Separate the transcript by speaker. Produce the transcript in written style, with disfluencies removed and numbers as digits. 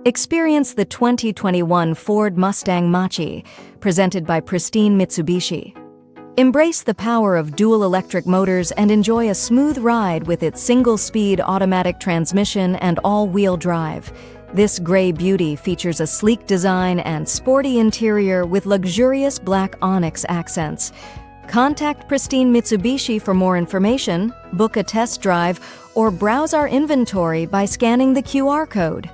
Speaker 1: Experience the 2021 Ford Mustang Mach-E, presented by pristine Mitsubishi. Embrace the power of dual electric motors and enjoy a smooth ride with its single-speed automatic transmission and all-wheel drive. This gray beauty features a sleek design and sporty interior with luxurious black onyx accents. Contact Pristine Mitsubishi for more information, book a test drive, or browse our inventory by scanning the QR code.